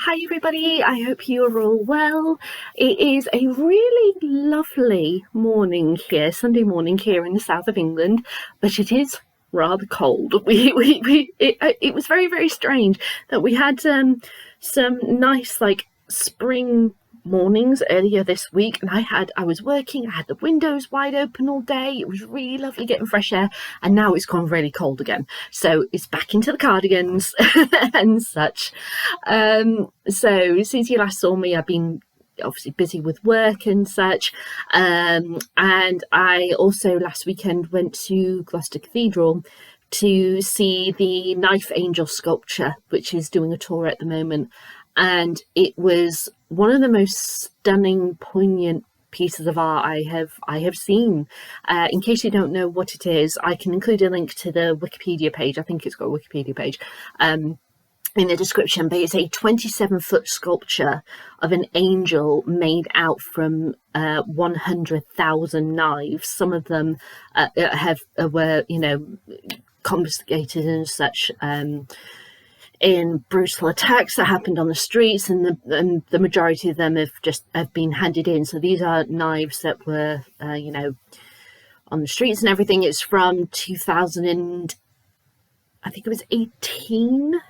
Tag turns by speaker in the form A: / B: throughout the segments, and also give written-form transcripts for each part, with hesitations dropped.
A: Hi everybody, I hope you are all well. It is a really lovely morning here, Sunday morning here in the south of England, but it is rather cold. It was very, very strange that we had some nice spring mornings earlier this week, and I was working, I had the windows wide open all day. It was really lovely getting fresh air, and now it's gone really cold again, so it's back into the cardigans and such. So since you last saw me, I've been obviously busy with work and such, and I also last weekend went to Gloucester Cathedral to see the Knife Angel sculpture, which is doing a tour at the moment, and it was one of the most stunning, poignant pieces of art I have seen. In case you don't know what it is, I can include a link to the Wikipedia page. I think it's got a Wikipedia page in the description, but it's a 27-foot sculpture of an angel made out from 100,000 knives. Some of them were confiscated and such in brutal attacks that happened on the streets, and the majority of them have been handed in. So these are knives that were on the streets and everything. It's from 2000 and I think it was 18,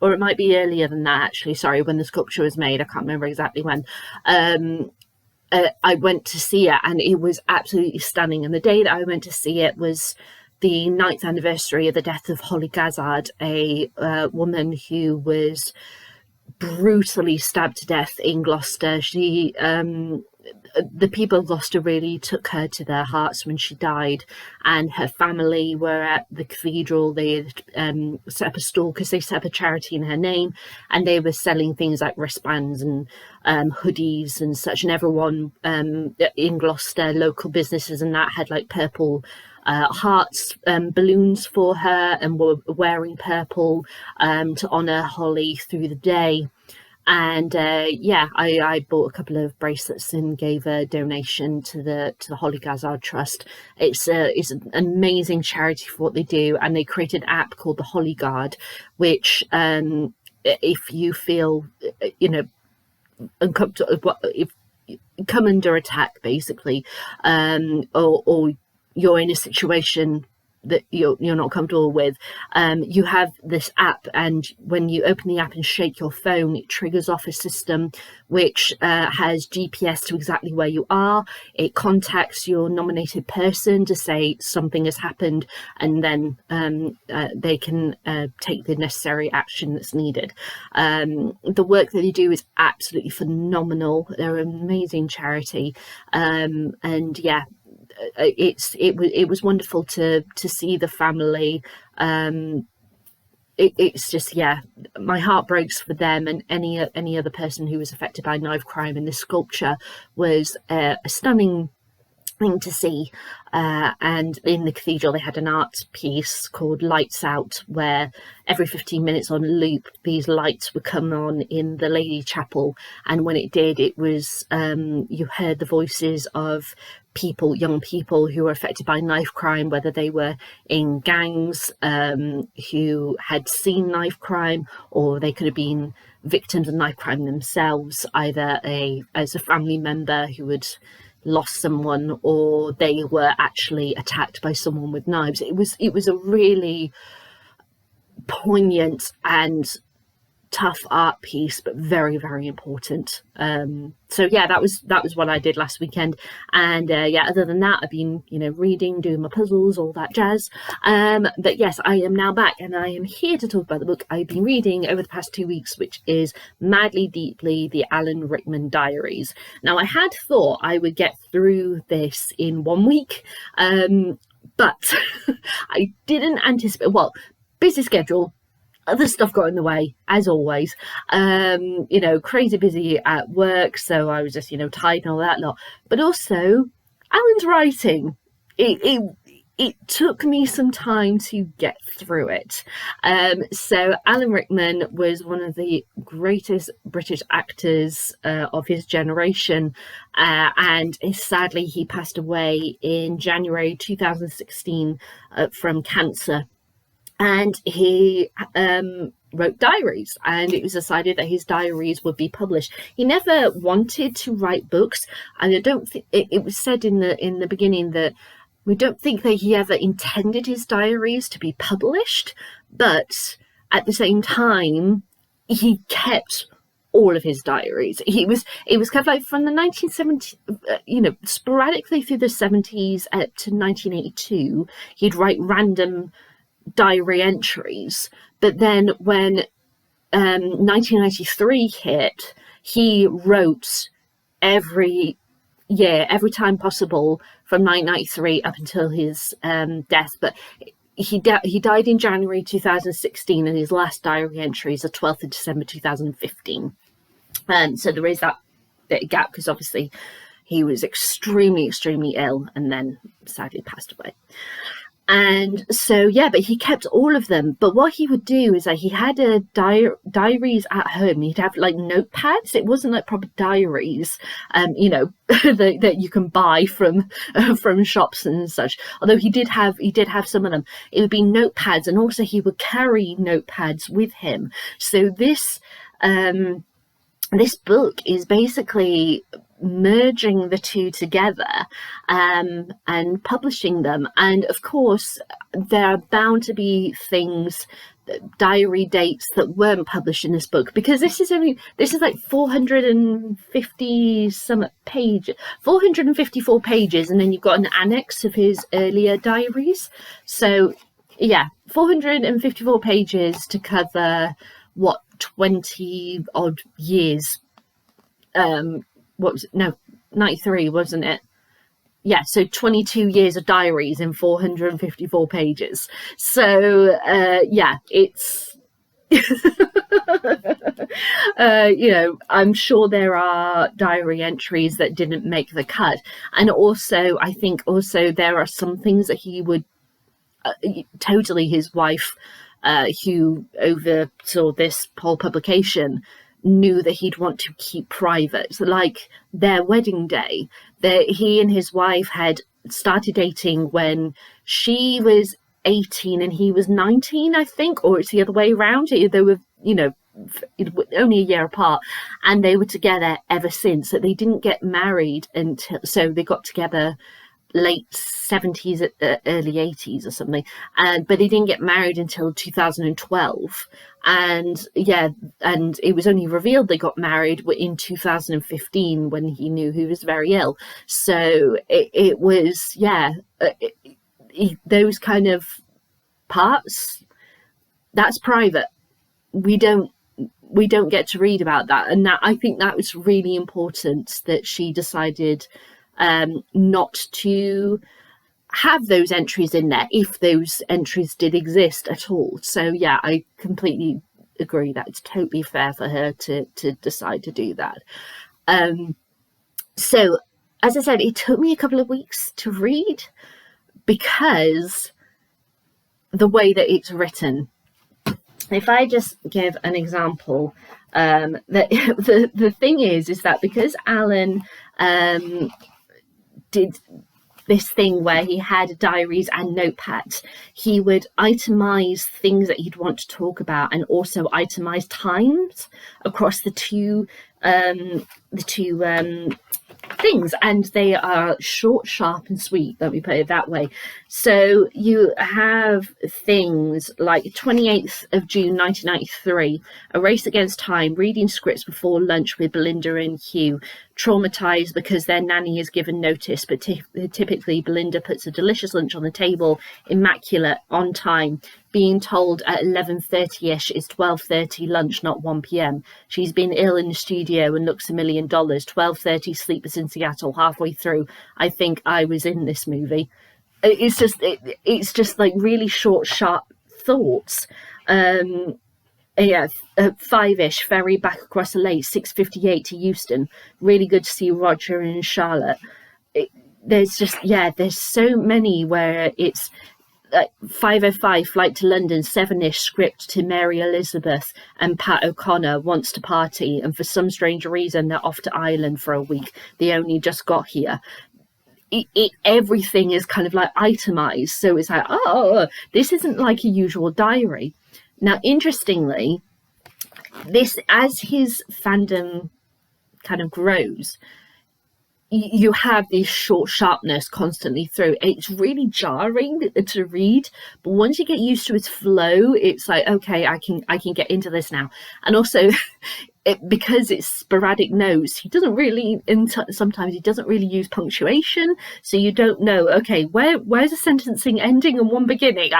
A: or it might be earlier than that actually, sorry, when the sculpture was made. I can't remember exactly when. I went to see it and it was absolutely stunning, and the day that I went to see it was the 9th anniversary of the death of Holly Gazzard, a woman who was brutally stabbed to death in Gloucester. The people of Gloucester really took her to their hearts when she died, and her family were at the cathedral. They set up a stall because they set up a charity in her name, and they were selling things like wristbands and hoodies and such, and everyone in Gloucester, local businesses and that, had like purple hearts balloons for her and were wearing purple to honour Holly through the day. And I bought a couple of bracelets and gave a donation to the Holly Gazzard Trust. It's an amazing charity for what they do, and they created an app called the Holly Guard, which if you feel uncomfortable, if you come under attack basically, or you're in a situation that you're not comfortable with, you have this app, and when you open the app and shake your phone, it triggers off a system which has GPS to exactly where you are. It contacts your nominated person to say something has happened, and then they can take the necessary action that's needed. The work that they do is absolutely phenomenal. They're an amazing charity, and yeah, it was wonderful to see the family. It's just, yeah, my heart breaks for them and any other person who was affected by knife crime, and this sculpture was a stunning thing to see. And in the cathedral they had an art piece called Lights Out, where every 15 minutes on loop these lights would come on in the Lady Chapel, and when it did, it was you heard the voices of young people who were affected by knife crime, whether they were in gangs, who had seen knife crime, or they could have been victims of knife crime themselves, either as a family member who had lost someone, or they were actually attacked by someone with knives. It was a really poignant and tough art piece, but very, very important. So yeah, that was what I did last weekend, and other than that, I've been reading, doing my puzzles, all that jazz. But yes, I am now back, and I am here to talk about the book I've been reading over the past 2 weeks, which is Madly Deeply, the Alan Rickman Diaries. Now, I had thought I would get through this in 1 week, but I didn't anticipate, busy schedule, other stuff got in the way, as always. Crazy busy at work, so I was just tired and all that lot. But also, Alan's writing, it took me some time to get through it. So Alan Rickman was one of the greatest British actors of his generation, and sadly he passed away in January 2016 from cancer. And he wrote diaries, and it was decided that his diaries would be published. He never wanted to write books, and I don't think it was said in the beginning that we don't think that he ever intended his diaries to be published, but at the same time, he kept all of his diaries. It was kind of like from the 1970s, sporadically through the 70s up to 1982, he'd write random diary entries. But then when 1993 hit, he wrote every time possible from 1993 up until his death. But he died in January 2016, and his last diary entry is the 12th of December 2015. So there is that bit of gap, because obviously he was extremely, extremely ill and then sadly passed away. And so, but he kept all of them. But what he would do is that he had diaries at home. He'd have like notepads. It wasn't like proper diaries, that you can buy from shops and such. Although he did have some of them. It would be notepads, and also he would carry notepads with him. So this book is basically merging the two together and publishing them. And of course, there are bound to be things, diary dates, that weren't published in this book, because this is like 454 pages, and then you've got an annex of his earlier diaries. So 454 pages to cover 20 odd years. What was it? No, 93, wasn't it? Yeah, so 22 years of diaries in 454 pages. So it's I'm sure there are diary entries that didn't make the cut, and also I think there are some things that he would totally, his wife, who oversaw this whole publication, knew that he'd want to keep private. So like their wedding day, he and his wife had started dating when she was 18 and he was 19, I think, or it's the other way around. They were, only a year apart, and they were together ever since. So they didn't get married until, so they got together late 70s, early 80s or something, but they didn't get married until 2012, and it was only revealed they got married in 2015 when he knew he was very ill. So it was those kind of parts, that's private. We don't get to read about that, and that, I think that was really important, that she decided not to have those entries in there, if those entries did exist at all. So I completely agree that it's totally fair for her to decide to do that. So as I said, it took me a couple of weeks to read, because the way that it's written. If I just give an example, that the thing is that because Alan did this thing where he had diaries and notepads, he would itemize things that he'd want to talk about, and also itemize times across the two things, and they are short, sharp and sweet, let me put it that way. So you have things like 28th of June 1993, a race against time, reading scripts before lunch with Belinda and Hugh, traumatized because their nanny is given notice, but typically Belinda puts a delicious lunch on the table, immaculate, on time, being told at 11:30ish it's 12:30 lunch, not 1 p.m. She's been ill in the studio and looks $1 million. 12:30 sleepers in Seattle. Halfway through, I think I was in this movie. It's just like really short, sharp thoughts. 5ish, ferry back across the lake, 6:58 to Houston. Really good to see Roger and Charlotte. There's so many where it's 5:05 flight to London, 7ish script to Mary Elizabeth and Pat O'Connor wants to party, and for some strange reason they're off to Ireland for a week. They only just got here. Everything is kind of like itemized, so it's like, oh, this isn't like a usual diary. Now, interestingly, this as his fandom kind of grows, you have this short sharpness constantly through. It's really jarring to read, but once you get used to its flow, it's like, okay, I can get into this now. And also, because it's sporadic notes, he doesn't really, sometimes he doesn't really use punctuation, so you don't know, okay, where's a sentencing ending and one beginning.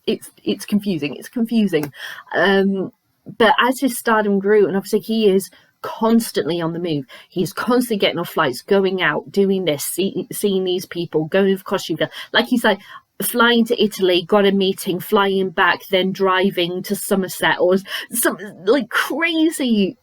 A: It's confusing. It's confusing. But as his stardom grew, and obviously he is constantly on the move. He's constantly getting on flights, going out, doing this, seeing these people, going with costume. Like he's like flying to Italy, got a meeting, flying back, then driving to Somerset, or some like crazy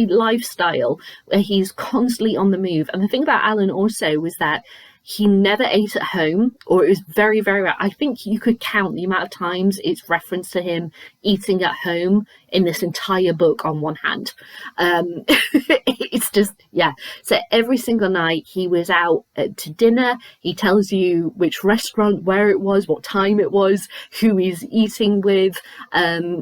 A: lifestyle where he's constantly on the move. And the thing about Alan also was that he never ate at home, or it was very, very rare. I think you could count the amount of times it's referenced to him eating at home in this entire book on one hand. It's just, yeah. So every single night he was out to dinner. He tells you which restaurant, where it was, what time it was, who he's eating with.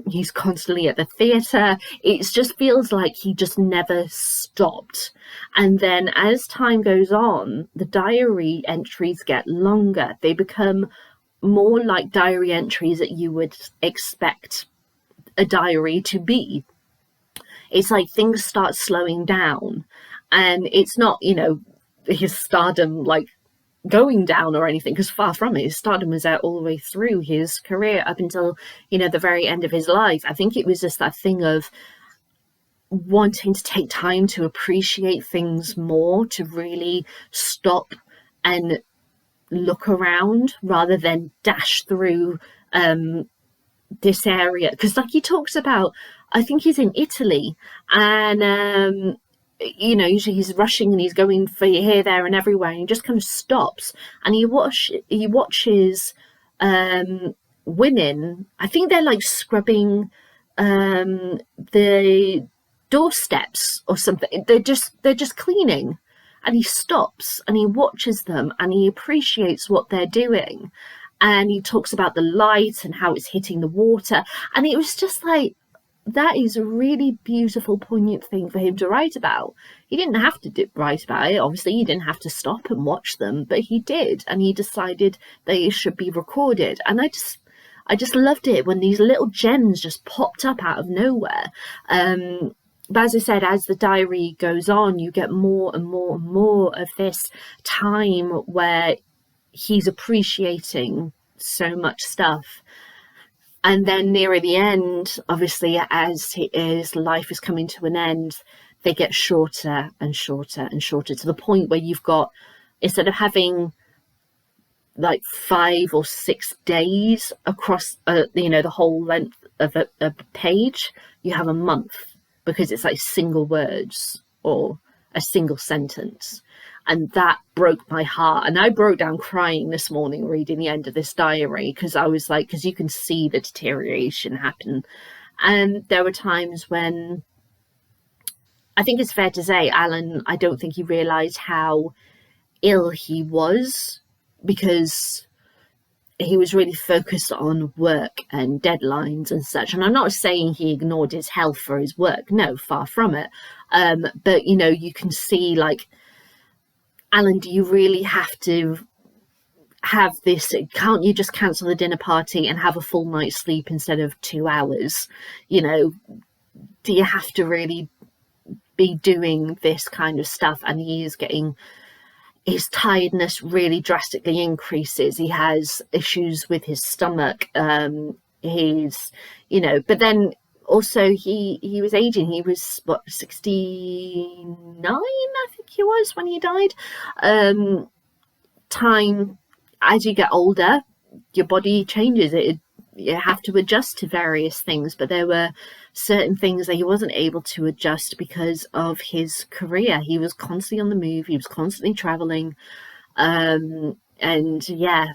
A: He's constantly at the theatre. It just feels like he just never stopped. And then as time goes on, the diary entries get longer. They become more like diary entries that you would expect a diary to be. It's like things start slowing down, and it's not, his stardom like going down or anything, because far from it. His stardom was out all the way through his career up until, the very end of his life. I think it was just that thing of wanting to take time to appreciate things more, to really stop and look around rather than dash through this area. Because like he talks about, I think he's in Italy, and usually he's rushing and he's going for here, there and everywhere, and he just kind of stops and he watches women, I think they're like scrubbing the doorsteps or something. They're just cleaning, and he stops and he watches them and he appreciates what they're doing, and he talks about the light and how it's hitting the water. And it was just like, that is a really beautiful, poignant thing for him to write about. He didn't have to write about it. Obviously, he didn't have to stop and watch them, but he did, and he decided they should be recorded. And I just loved it when these little gems just popped up out of nowhere. But as I said, as the diary goes on, you get more and more and more of this time where he's appreciating so much stuff. And then nearer the end, obviously, as his life is coming to an end, they get shorter and shorter and shorter, to the point where you've got, instead of having like 5 or 6 days across, the whole length of a page, you have a month, because it's like single words or a single sentence. And that broke my heart. And I broke down crying this morning reading the end of this diary, because I was like, because you can see the deterioration happen. And there were times when, I think it's fair to say, Alan, I don't think he realised how ill he was, because he was really focused on work and deadlines and such. And I'm not saying he ignored his health for his work. No, far from it. But, you can see, like, Alan, do you really have to have this? Can't you just cancel the dinner party and have a full night's sleep instead of 2 hours? Do you have to really be doing this kind of stuff? And he is getting, his tiredness really drastically increases. He has issues with his stomach. He's, but then also he was aging. He was 69, I think he was, when he died. Time, as you get older, your body changes. You have to adjust to various things, but there were certain things that he wasn't able to adjust because of his career. He was constantly on the move. He was constantly traveling. And I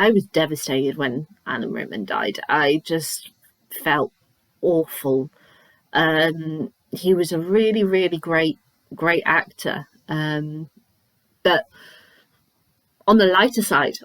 A: was devastated when Alan Rickman died. I just felt awful. He was a really, really great actor. But on the lighter side,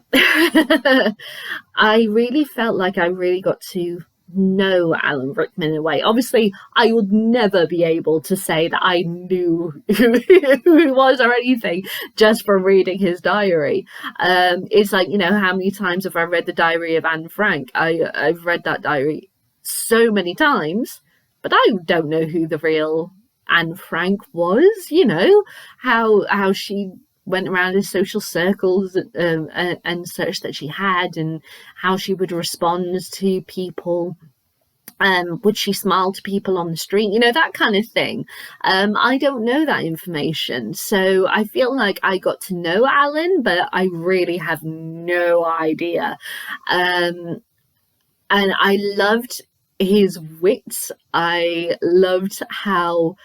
A: I really felt like I really got to know Alan Rickman in a way. Obviously, I would never be able to say that I knew who he was or anything just from reading his diary. It's like, how many times have I read the diary of Anne Frank? I've read that diary so many times, but I don't know who the real Anne Frank was. How she went around in social circles and such that she had, and how she would respond to people. Would she smile to people on the street? That kind of thing. I don't know that information. So I feel like I got to know Alan, but I really have no idea. And I loved his wit. I loved how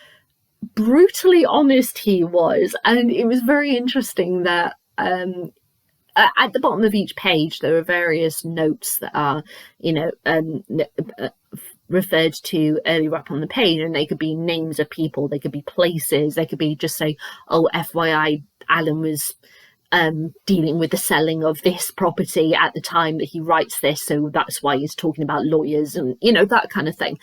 A: brutally honest he was, and it was very interesting that at the bottom of each page there are various notes that are referred to earlier up on the page, and they could be names of people, they could be places, they could be just say, oh, FYI, Alan was dealing with the selling of this property at the time that he writes this, so that's why he's talking about lawyers, and that kind of thing.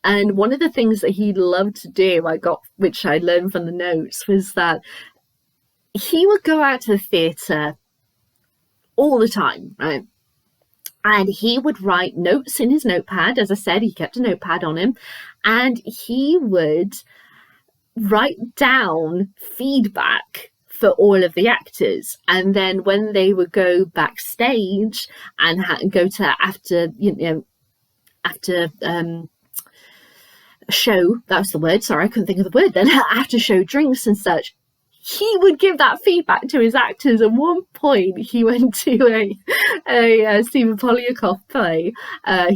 A: And one of the things that he loved to do, which I learned from the notes, was that he would go out to the theatre all the time, right? And he would write notes in his notepad. As I said, he kept a notepad on him, and he would write down feedback for all of the actors. And then when they would go backstage and go to after show, that was the word, sorry, I couldn't think of the word then, after show drinks and such, he would give that feedback to his actors. At one point, he went to a Stephen Polyakov play,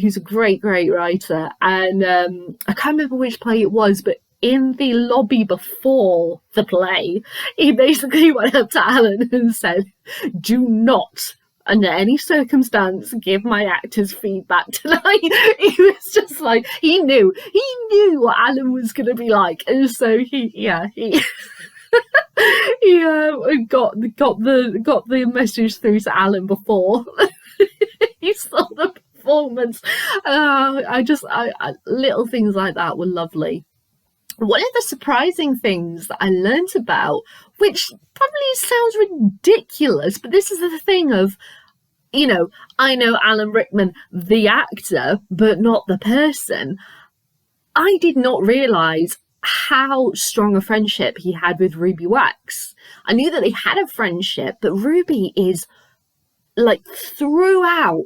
A: who's a great, great writer, and I can't remember which play it was, but in the lobby before the play, he basically went up to Alan and said, do not under any circumstance give my actors feedback tonight. He was just like, he knew what Alan was going to be like, and so he he got the message through to Alan before he saw the performance. Little things like that were lovely. One of the surprising things that I learnt about, which probably sounds ridiculous, but this is the thing of, I know Alan Rickman, the actor, but not the person. I did not realise how strong a friendship he had with Ruby Wax. I knew that they had a friendship, but Ruby is, like, throughout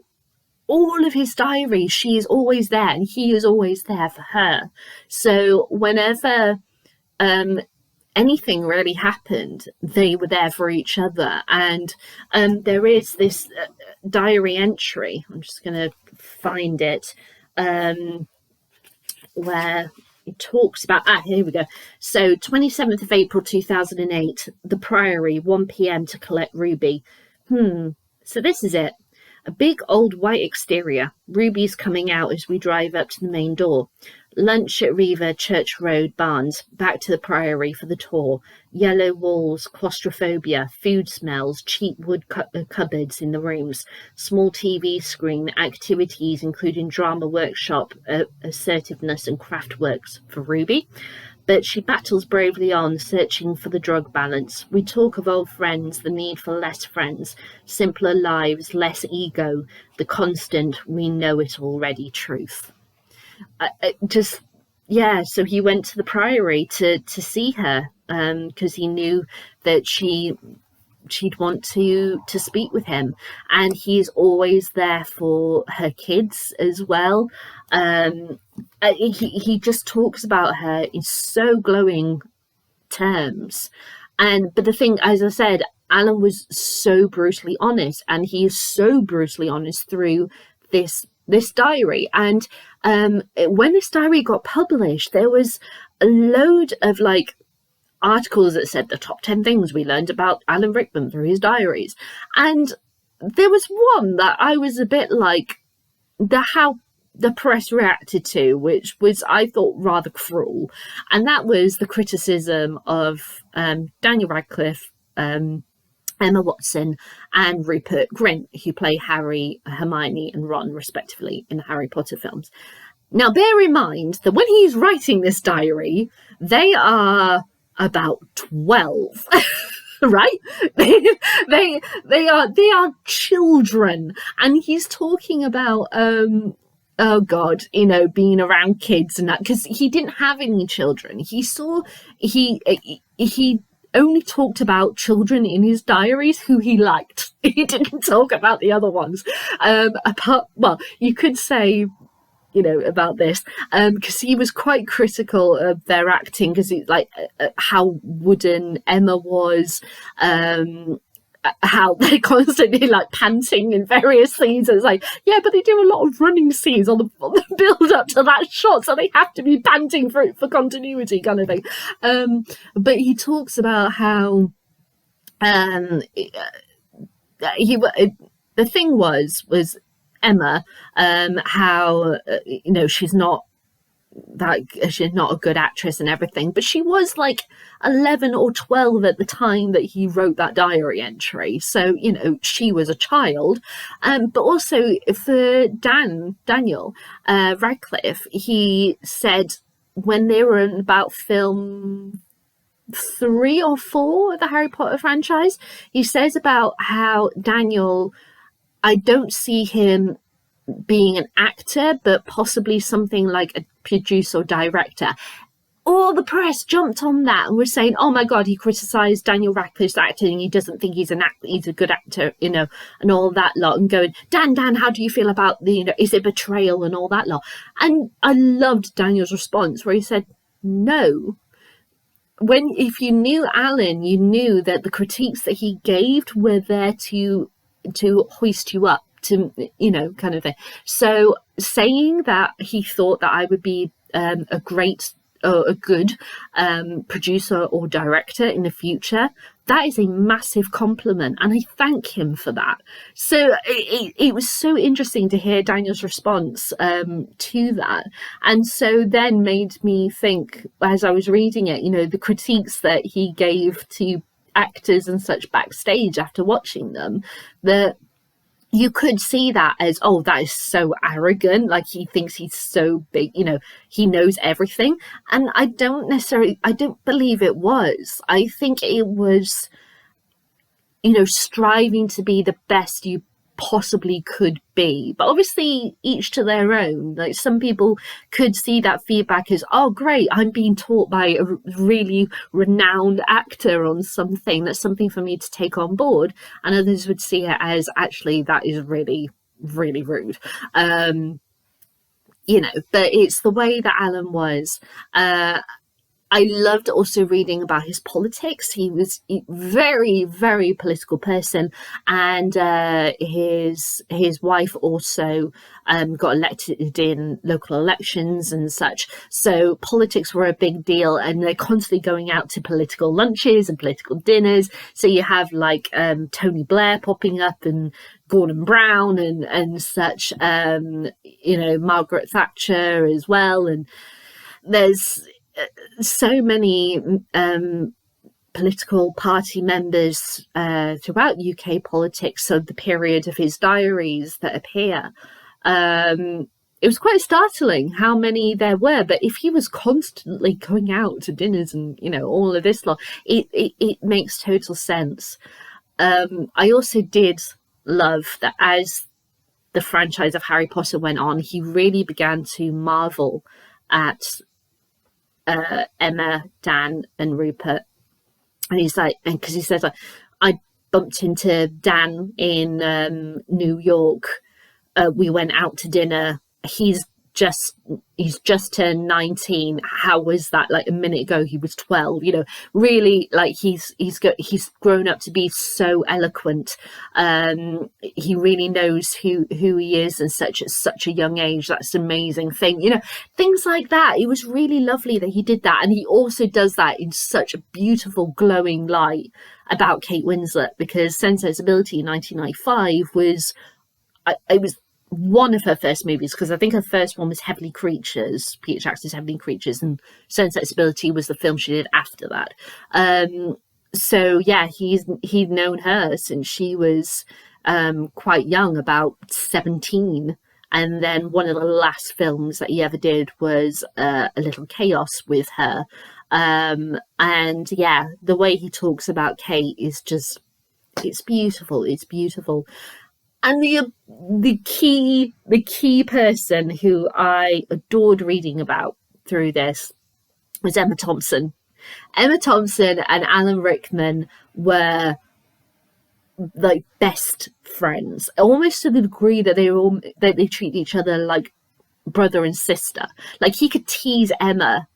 A: all of his diaries, she is always there, and he is always there for her. So whenever anything really happened, they were there for each other. And there is this diary entry, I'm just going to find it, where it talks about, here we go. So 27th of April 2008, the Priory, 1 p.m. to collect Ruby. So this is it. A big old white exterior. Ruby's coming out as we drive up to the main door. Lunch at Riva Church Road, Barnes. Back to the Priory for the tour. Yellow walls, claustrophobia, food smells, cheap wood cupboards in the rooms. Small TV screen, activities including drama workshop, assertiveness and craft works for Ruby. But she battles bravely on, searching for the drug balance. We talk of old friends, the need for less friends, simpler lives, less ego, the constant, we know it already truth. So he went to the Priory to see her, because he knew that she'd want to speak with him, and he's always there for her kids as well. He just talks about her in so glowing terms, but the thing, as I said, Alan was so brutally honest, and he is so brutally honest through this diary. And when this diary got published, there was a load of articles that said the top 10 things we learned about Alan Rickman through his diaries, and there was one that I was a bit like, how the press reacted to, which was, I thought, rather cruel, and that was the criticism of Daniel Radcliffe, Emma Watson and Rupert Grint, who play Harry, Hermione, and Ron, respectively, in the Harry Potter films. Now, bear in mind that when he's writing this diary, they are about 12. Right? They are children, and he's talking about oh God, being around kids and that, because he didn't have any children. He only talked about children in his diaries who he liked. He didn't talk about the other ones. You could say, about this, because he was quite critical of their acting, because how wooden Emma was, how they're constantly like panting in various scenes. It's like, yeah, but they do a lot of running scenes on the build up to that shot, so they have to be panting for continuity, kind of thing. But he talks about how the thing was Emma, how she's not a good actress and everything, but she was like 11 or 12 at the time that he wrote that diary entry, so she was a child. But also for Daniel Radcliffe, he said when they were in about film 3 or 4 of the Harry Potter franchise, he says about how Daniel, I don't see him being an actor, but possibly something like a producer or director. All the press jumped on that and were saying, oh my God, he criticised Daniel Radcliffe's acting. He doesn't think he's he's a good actor, and all that lot, and going, Dan, how do you feel about is it betrayal and all that lot? And I loved Daniel's response where he said, no. If you knew Alan, you knew that the critiques that he gave were there to hoist you up, to kind of thing. So saying that he thought that I would be a good producer or director in the future, that is a massive compliment, and I thank him for that. So it was so interesting to hear Daniel's response to that, and so then made me think, as I was reading it, the critiques that he gave to actors and such backstage after watching them, that you could see that as, oh, that is so arrogant, like he thinks he's so big, he knows everything. And I don't believe it was. I think it was, striving to be the best you possibly could be. But obviously each to their own. Like, some people could see that feedback as, oh great, I'm being taught by a really renowned actor on something, that's something for me to take on board, and others would see it as, actually, that is really, really rude. But it's the way that Alan was. I loved also reading about his politics. He was a very, very political person, and his wife also got elected in local elections and such. So politics were a big deal, and they're constantly going out to political lunches and political dinners. So you have like Tony Blair popping up, and Gordon Brown and such, Margaret Thatcher as well. And there's so many political party members throughout UK politics of the period of his diaries that appear. It was quite startling how many there were, but if he was constantly going out to dinners and all of this lot, it makes total sense. I also did love that as the franchise of Harry Potter went on, he really began to marvel at Emma, Dan, and Rupert. And he's like, because he says, like, I bumped into Dan in New York. We went out to dinner. He's just turned 19. How was that? Like, a minute ago he was 12. Really, like, he's grown up to be so eloquent. He really knows who he is, and such at such a young age. That's an amazing thing. Things like that. It was really lovely that he did that, and he also does that in such a beautiful, glowing light about Kate Winslet, because Sense and Sensibility in 1995 was one of her first movies, because I think her first one was Heavenly Creatures, Peter Jackson's Heavenly Creatures, and Sense and Sensibility was the film she did after that. So yeah, he'd known her since she was quite young, about 17. And then one of the last films that he ever did was A Little Chaos with her. And yeah, the way he talks about Kate is just, it's beautiful. It's beautiful. And the key person who I adored reading about through this was Emma Thompson. Emma Thompson and Alan Rickman were like best friends, almost to the degree that they treat each other like brother and sister. Like he could tease Emma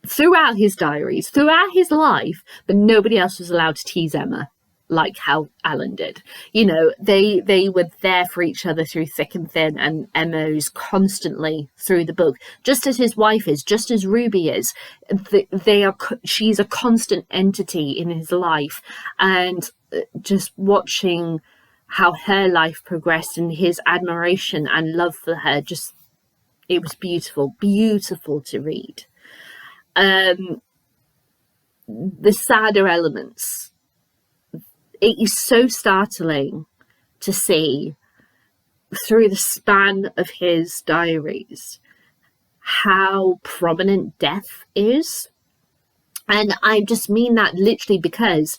A: throughout his diaries, throughout his life, but nobody else was allowed to tease Emma like how Alan did. You know, they were there for each other through thick and thin, and Emma's constantly through the book, just as his wife is, just as Ruby is. She's a constant entity in his life, and just watching how her life progressed and his admiration and love for her, just, it was beautiful, beautiful to read. The sadder elements, it is so startling to see through the span of his diaries how prominent death is. And I just mean that literally, because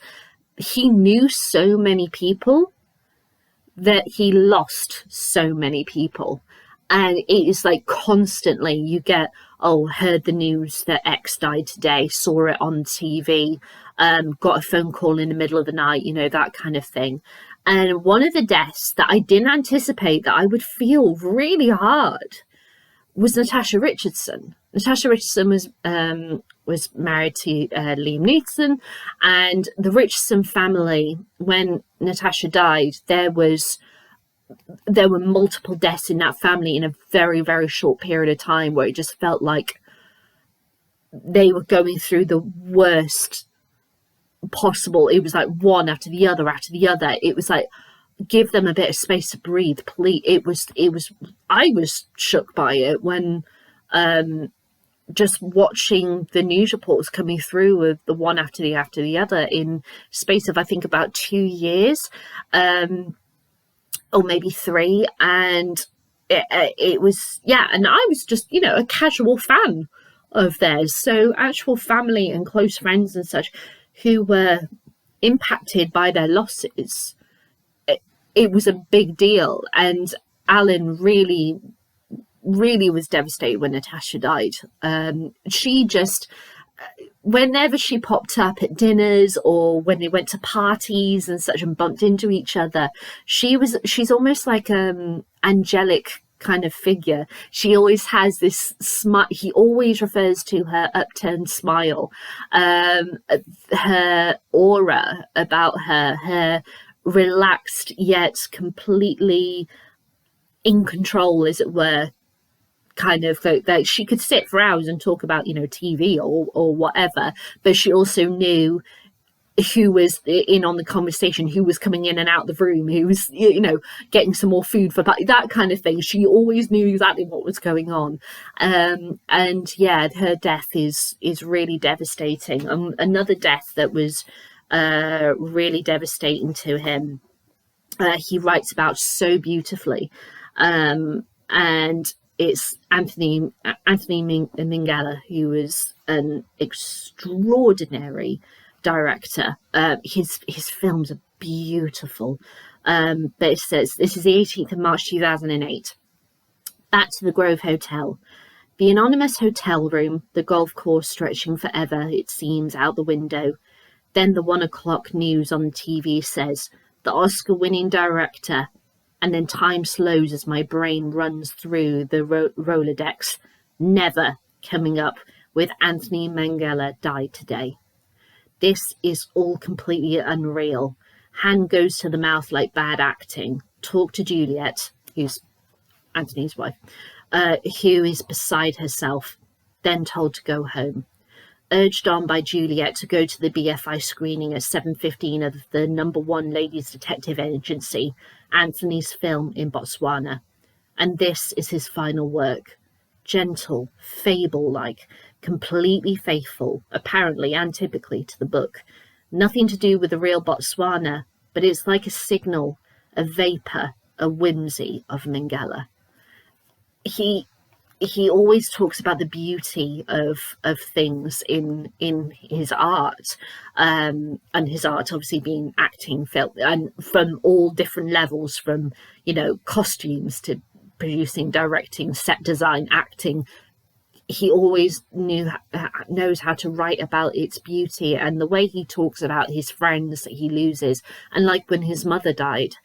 A: he knew so many people that he lost so many people. And it is like constantly you get, oh, heard the news that X died today, saw it on TV, got a phone call in the middle of the night, you know, that kind of thing. And one of the deaths that I didn't anticipate that I would feel really hard was Natasha Richardson. Natasha Richardson was married to Liam Neeson, and the Richardson family, when Natasha died, there were multiple deaths in that family in a very, very short period of time, where it just felt like they were going through the worst possible. It was like one after the other after the other. It was like, give them a bit of space to breathe, please. It was I was shook by it when just watching the news reports coming through with the one after the other in space of, I think, about 2 years, or maybe 3. And it was, yeah, and I was just, you know, a casual fan of theirs. So actual family and close friends and such who were impacted by their losses, it was a big deal. And Alan really was devastated when Natasha died. She just, whenever she popped up at dinners or when they went to parties and such and bumped into each other, she's almost like angelic kind of figure. She always has this smile. He always refers to her upturned smile, her aura about her relaxed yet completely in control, as it were, kind of that she could sit for hours and talk about, you know, TV or whatever, but she also knew who was in on the conversation, who was coming in and out the room, who was, you know, getting some more food for that kind of thing. She always knew exactly what was going on. And yeah, her death is really devastating. Another death that was really devastating to him, he writes about so beautifully, and it's Anthony Minghella, who was an extraordinary director. His films are beautiful, but it says, this is the 18th of March 2008. Back to the Grove Hotel. The anonymous hotel room, the golf course stretching forever, it seems, out the window. Then the 1 o'clock news on TV says, the Oscar-winning director, and then time slows as my brain runs through the Rolodex, never coming up with Anthony Minghella died today. This is all completely unreal. Hand goes to the mouth like bad acting. Talk to Juliet, who's Anthony's wife, who is beside herself, then told to go home. Urged on by Juliet to go to the BFI screening at 7:15 of the #1 ladies detective agency, Anthony's film in Botswana. And this is his final work. Gentle, fable-like, completely faithful, apparently and typically, to the book. Nothing to do with the real Botswana, but it's like a signal, a vapour, a whimsy of Mingela. He always talks about the beauty of things in his art, and his art obviously being acting, film, and from all different levels, from costumes to producing, directing, set design, acting. He always knows how to write about its beauty, and the way he talks about his friends that he loses, and like when his mother died.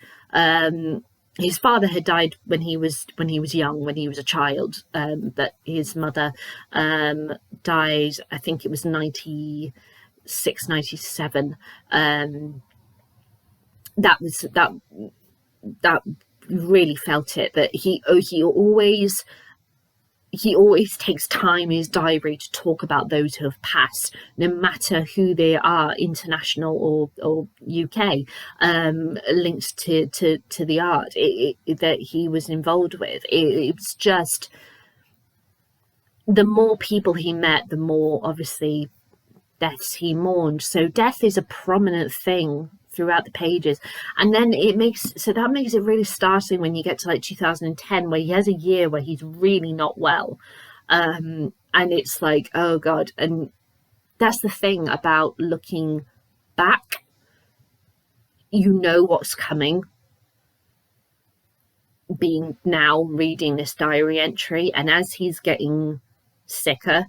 A: His father had died when he was young, when he was a child. But his mother died, I think it was 96, 97. That really felt it. That he always takes time in his diary to talk about those who have passed, no matter who they are, international or UK, linked to the art that he was involved with. It was just, the more people he met, the more obviously deaths he mourned. So death is a prominent thing throughout the pages, and then that makes it really startling when you get to like 2010, where he has a year where he's really not well, and it's like, oh god. And that's the thing about looking back, what's coming, being now reading this diary entry, and as he's getting sicker,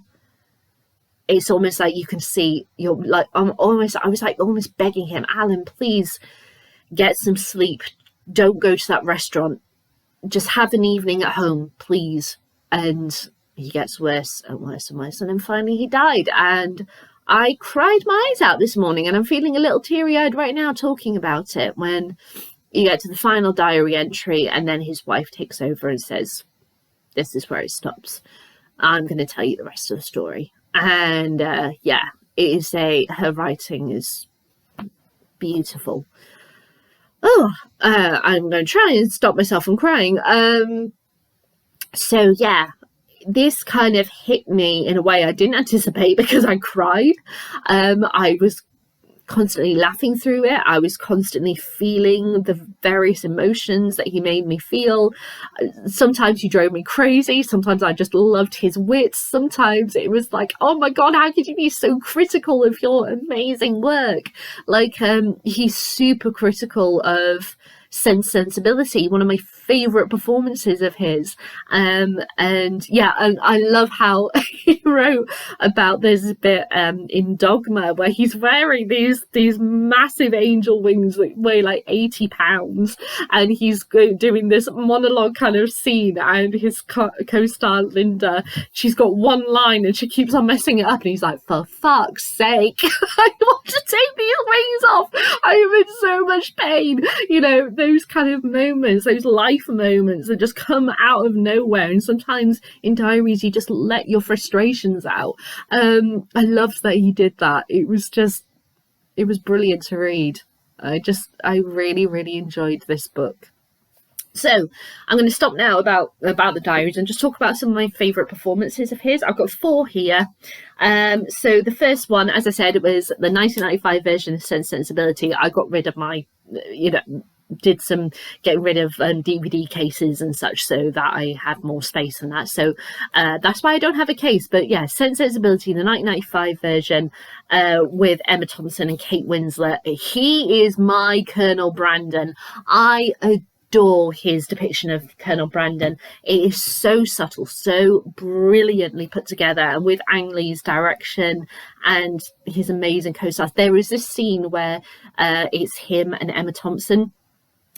A: it's almost like you can see, I was like almost begging him, Alan, please get some sleep. Don't go to that restaurant. Just have an evening at home, please. And he gets worse and worse and worse. And then finally he died. And I cried my eyes out this morning, and I'm feeling a little teary-eyed right now talking about it, when you get to the final diary entry, and then his wife takes over and says, this is where it stops. I'm going to tell you the rest of the story. And her writing is beautiful. I'm going to try and stop myself from crying. This kind of hit me in a way I didn't anticipate, because I cried. I was constantly laughing through it. I was constantly feeling the various emotions that he made me feel. Sometimes he drove me crazy. Sometimes I just loved his wits. Sometimes it was like, oh my god, how could you be so critical of your amazing work? Like, he's super critical of Sensibility, one of my favorite performances of his. And I love how he wrote about, there's a bit in Dogma where he's wearing these massive angel wings that weigh like 80 pounds, and he's doing this monologue kind of scene, and his co-star Linda, she's got one line and she keeps on messing it up, and he's like, for fuck's sake, I want to take these wings off, I am in so much pain. Those kind of moments, those life moments that just come out of nowhere, and sometimes in diaries you just let your frustrations out. I loved that he did that. It was brilliant to read. I really, really enjoyed this book. So I'm going to stop now about the diaries and just talk about some of my favourite performances of his. I've got 4 here. So the first one, as I said, it was the 1995 version of Sensibility. I got rid of my, did some getting rid of DVD cases and such, so that I had more space and that. So that's why I don't have a case. But yeah, Sensibility, the 1995 version, with Emma Thompson and Kate Winslet. He is my Colonel Brandon. I adore his depiction of Colonel Brandon. It is so subtle, so brilliantly put together, and with Ang Lee's direction and his amazing co-stars. There is this scene where it's him and Emma Thompson,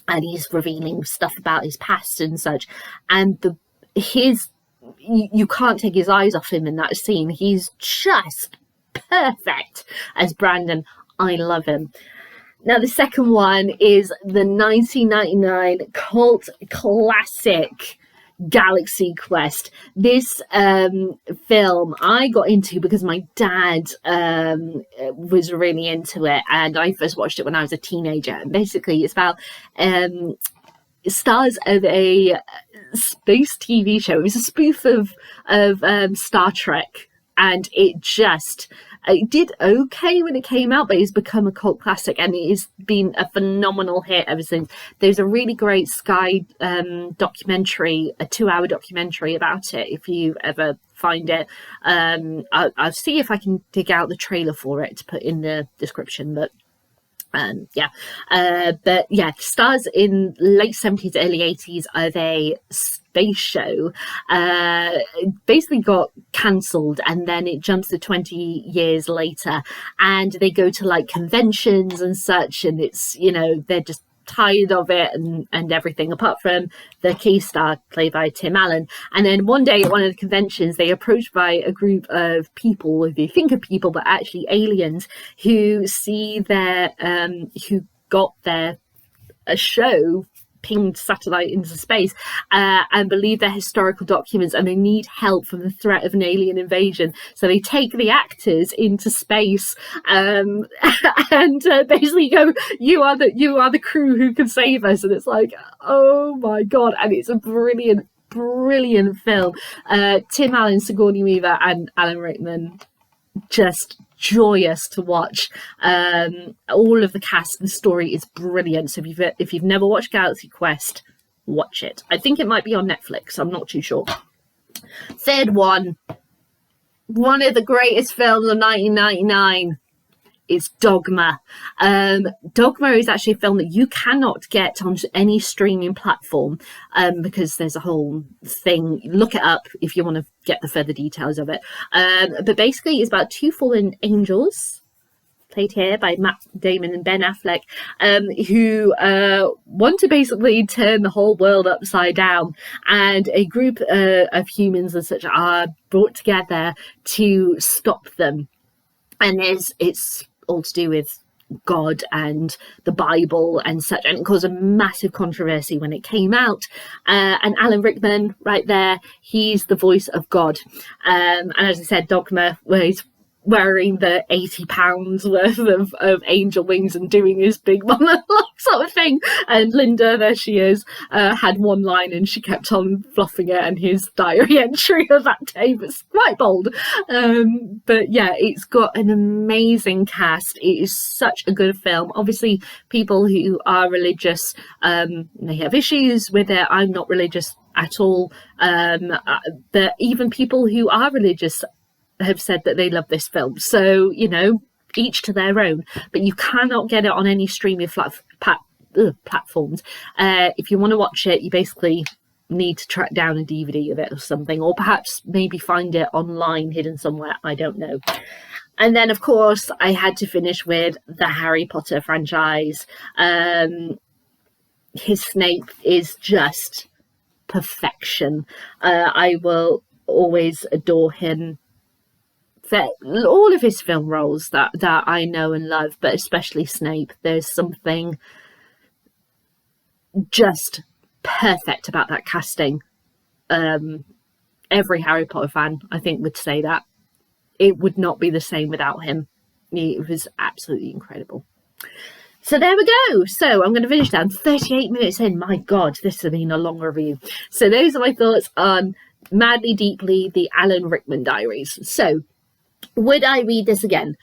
A: and he's revealing stuff about his past and such, and you can't take his eyes off him in that scene. He's just perfect as Brandon. I love him. Now the second one is the 1999 cult classic Galaxy Quest. This film I got into because my dad was really into it, and I first watched it when I was a teenager. And basically it's about stars of a space TV show. It was a spoof of Star Trek, and it just It did okay when it came out, but it's become a cult classic, and it has been a phenomenal hit ever since. There's a really great Sky documentary, a 2-hour documentary about it, if you ever find it. I'll see if I can dig out the trailer for it to put in the description, but stars in late 70s, early 80s of a space show basically got cancelled, and then it jumps to 20 years later, and they go to like conventions and such, and it's, you know, they're just tired of it and everything, apart from the key star played by Tim Allen. And then one day at one of the conventions, they approached by a group of people, if you think of people, but actually aliens, who see their who got their a show pinged satellite into space and believe they're historical documents, and they need help from the threat of an alien invasion. So they take the actors into space and basically go, you are the crew who can save us. And it's like, oh my god. And it's a brilliant film. Tim Allen, Sigourney Weaver and Alan Rickman, just joyous to watch. All of the cast and story is brilliant. So if you've never watched Galaxy Quest, watch it. I think it might be on Netflix, I'm not too sure. Third one of the greatest films of 1999 is Dogma. Dogma is actually a film that you cannot get on any streaming platform because there's a whole thing. Look it up if you want to get the further details of it. But basically it's about two fallen angels, played here by Matt Damon and Ben Affleck, who want to basically turn the whole world upside down, and a group of humans and such are brought together to stop them. And it's all to do with God and the Bible and such, and it caused a massive controversy when it came out. And Alan Rickman, right there, he's the voice of God. And as I said, Dogma, where he's wearing the 80 pounds worth of angel wings and doing his big monologue sort of thing. And Linda, there she is, had one line and she kept on fluffing it, and his diary entry of that day was quite bold. But yeah, it's got an amazing cast. It is such a good film. Obviously, people who are religious, they have issues with it. I'm not religious at all. But even people who are religious have said that they love this film. So, you know, each to their own. But you cannot get it on any streaming platforms. If you want to watch it, you basically need to track down a DVD of it or something, or perhaps maybe find it online hidden somewhere. I don't know. And then, of course, I had to finish with the Harry Potter franchise. His Snape is just perfection. I will always adore him for all of his film roles that I know and love, but especially Snape. There's something just perfect about that casting. Every Harry Potter fan, I think, would say that. It would not be the same without him. It was absolutely incredible. So there we go. So I'm going to finish that. 38 minutes in. My God, this has been a long review. So those are my thoughts on Madly Deeply, the Alan Rickman Diaries. So would I read this again?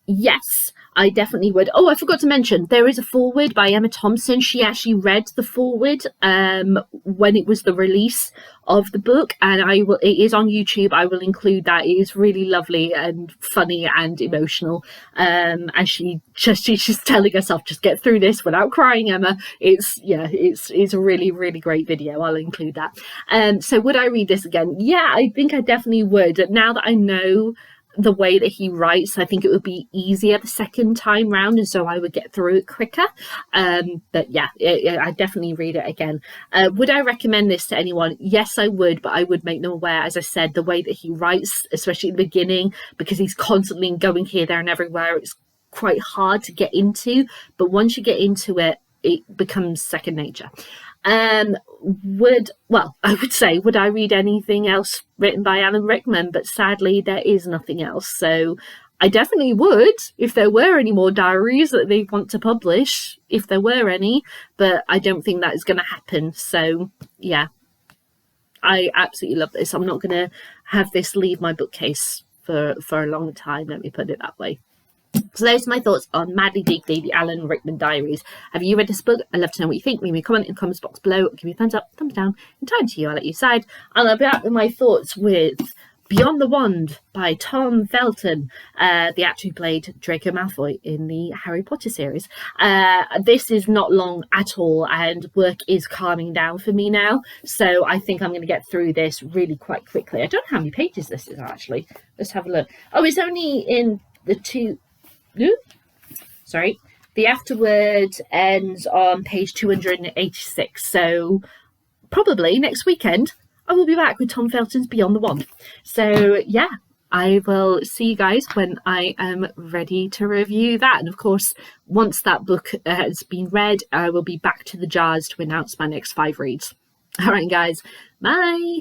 A: Yes, I definitely would. Oh, I forgot to mention, there is a foreword by Emma Thompson. She actually read the foreword when it was the release of the book, and it is on YouTube. I will include that. It is really lovely and funny and emotional. And she's telling herself, just get through this without crying, Emma. It's a really, really great video. I'll include that. So would I read this again? Yeah, I think I definitely would. Now that I know the way that he writes, I think it would be easier the second time round, and so I would get through it quicker. But yeah, I definitely read it again. Would I recommend this to anyone? Yes, I would, but I would make them aware, as I said, the way that he writes, especially at the beginning, because he's constantly going here, there and everywhere. It's quite hard to get into, but once you get into it, it becomes second nature. I would say, would I read anything else written by Alan Rickman? But sadly, there is nothing else. So I definitely would if there were any more diaries that they want to publish, if there were any, but I don't think that is going to happen. So yeah, I absolutely love this. I'm not going to have this leave my bookcase for a long time, let me put it that way. So those are my thoughts on Madly Deeply, the Alan Rickman Diaries. Have you read this book? I'd love to know what you think. Leave me a comment in the comments box below. Give me a thumbs up, thumbs down. In time to you, I'll let you decide. And I'll be back with my thoughts with Beyond the Wand by Tom Felton, the actor who played Draco Malfoy in the Harry Potter series. This is not long at all, and work is calming down for me now, so I think I'm going to get through this really quite quickly. I don't know how many pages this is actually. Let's have a look. Oh, it's only in the the afterword ends on page 286, so probably next weekend I will be back with Tom Felton's Beyond the Wand. So yeah, I will see you guys when I am ready to review that. And of course, once that book has been read, I will be back to the jars to announce my next 5 reads. All right, guys, bye.